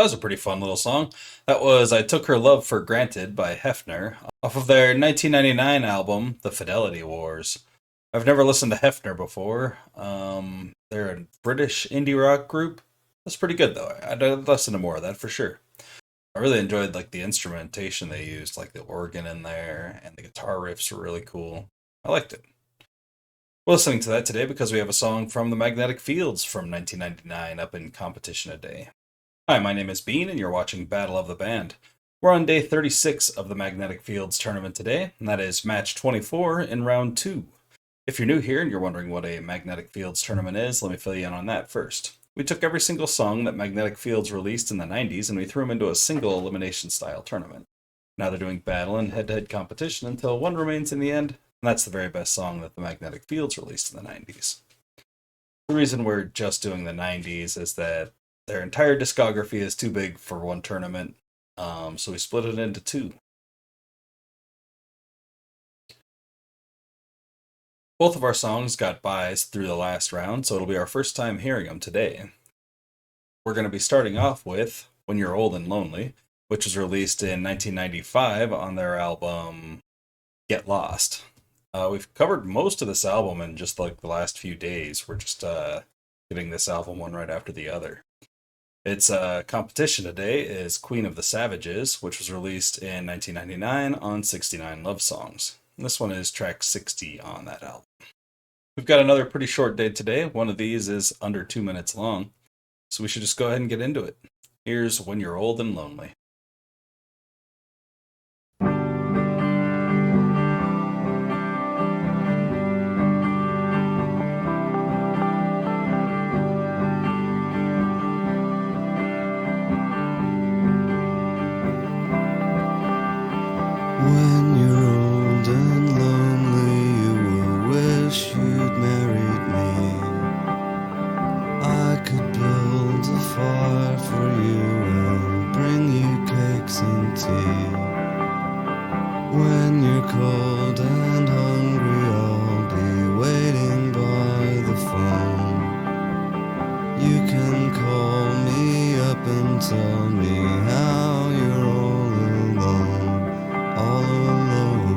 That was a pretty fun little song. That was I Took Her Love for Granted by Hefner off of their 1999 album, The Fidelity Wars. I've never listened to Hefner before. They're a British indie rock group. That's pretty good though. I'd listen to more of that for sure. I really enjoyed like the instrumentation they used, like the organ in there, and the guitar riffs were really cool. I liked it. We're listening to that today because we have a song from the Magnetic Fields from 1999 up in competition today. Hi, my name is Bean, and you're watching Battle of the Band. We're on day 36 of the Magnetic Fields tournament today, and that is match 24 in round 2. If you're new here and you're wondering what a Magnetic Fields tournament is, let me fill you in on that first. We took every single song that Magnetic Fields released in the 90s and we threw them into a single elimination style tournament. Now they're doing battle and head-to-head competition until one remains in the end, and that's the very best song that the Magnetic Fields released in the 90s. The reason we're just doing the 90s is that their entire discography is too big for one tournament, so we split it into two. Both of our songs got buys through the last round, so it'll be our first time hearing them today. We're going to be starting off with When You're Old and Lonely, which was released in 1995 on their album Get Lost. We've covered most of this album in just like the last few days. We're just getting this album one right after the other. Its competition today is Queen of the Savages, which was released in 1999 on 69 Love Songs. This one is track 60 on that album. We've got another pretty short day today. One of these is under 2 minutes long, so we should just go ahead and get into it. Here's When You're Old and Lonely. When you're old and lonely, you will wish you'd married me. I could build a fire for you and bring you cakes and tea. When you're cold and hungry, I'll be waiting by the phone. You can call me up and tell me how you're all alone, all alone.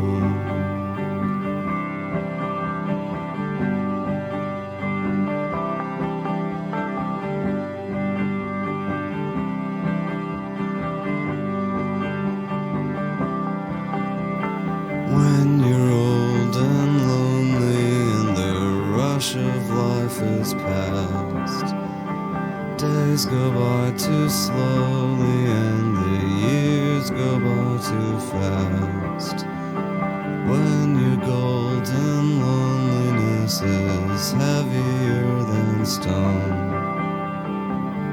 When you're old and lonely and the rush of life is past, days go by too slowly and the years go by too fast. When your golden loneliness is heavier than stone,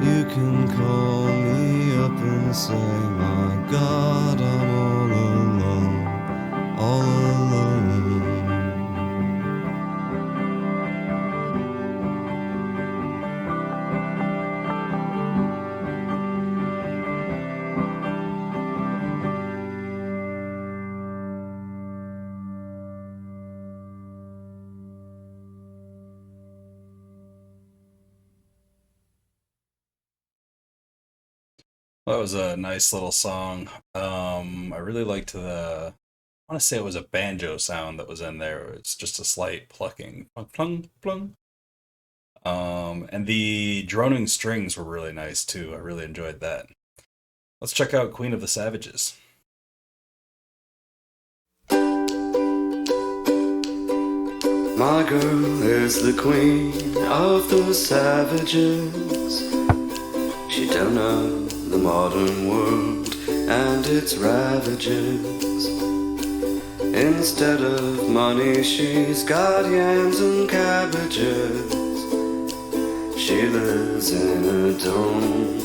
you can call me up and say, my God, I'm all alone, all alone. That was a nice little song. I really liked I want to say it was a banjo sound that was in there. It's just a slight plucking. Plunk, plunk, plunk. And the droning strings were really nice too. I really enjoyed that. Let's check out Queen of the Savages. My girl is the queen of the savages. She don't know the modern world and its ravages. Instead of money, she's got yams and cabbages. She lives in a dome.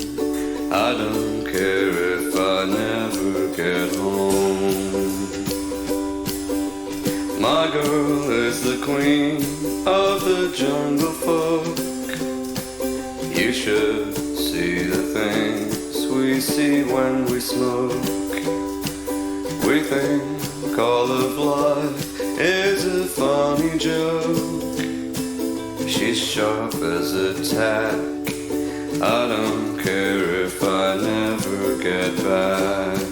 I don't care if I never get home. My girl is the queen of the jungle folk. You should see the things we see when we smoke. We think all of life is a funny joke. She's sharp as a tack, I don't care if I never get back.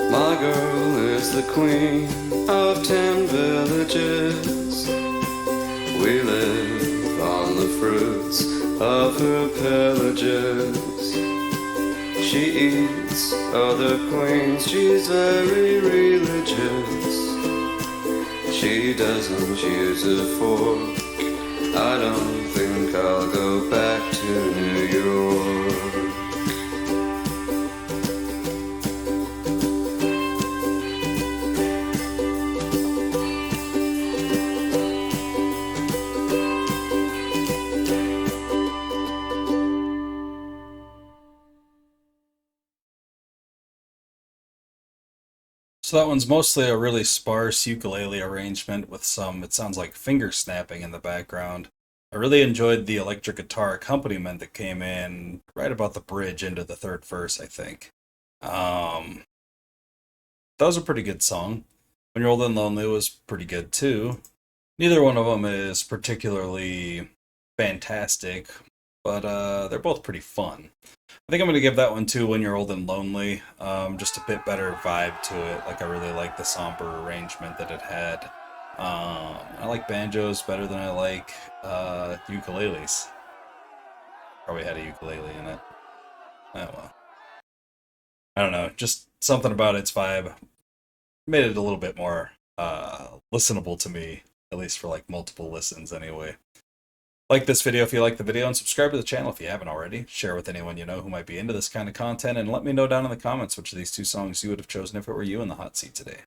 My girl is the queen of 10 villages. We live on the fruits of her pillages. She eats other queens, she's very religious. She doesn't use a fork. I don't think I'll go back to New York. So that one's mostly a really sparse ukulele arrangement with some, it sounds like finger snapping in the background. I really enjoyed the electric guitar accompaniment that came in right about the bridge into the third verse, I think. Um, that was a pretty good song. When You're Old and Lonely was pretty good too. Neither one of them is particularly fantastic, but they're both pretty fun. I think I'm gonna give that one to When You're Old and Lonely. Just a bit better vibe to it. Like I really like the somber arrangement that it had. I like banjos better than I like ukuleles. Probably had a ukulele in it. Oh well. I don't know. Just something about its vibe made it a little bit more listenable to me, at least for like multiple listens anyway. Like this video if you like the video, and subscribe to the channel if you haven't already. Share with anyone you know who might be into this kind of content, and let me know down in the comments which of these two songs you would have chosen if it were you in the hot seat today.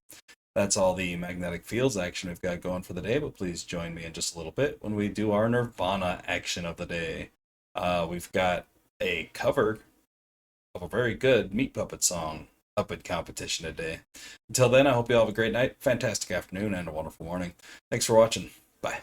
That's all the magnetic fields action we've got going for the day, but please join me in just a little bit when we do our Nirvana action of the day. We've got a cover of a very good Meat Puppet song up in competition today. Until then, I hope you all have a great night, fantastic afternoon, and a wonderful morning. Thanks for watching. Bye.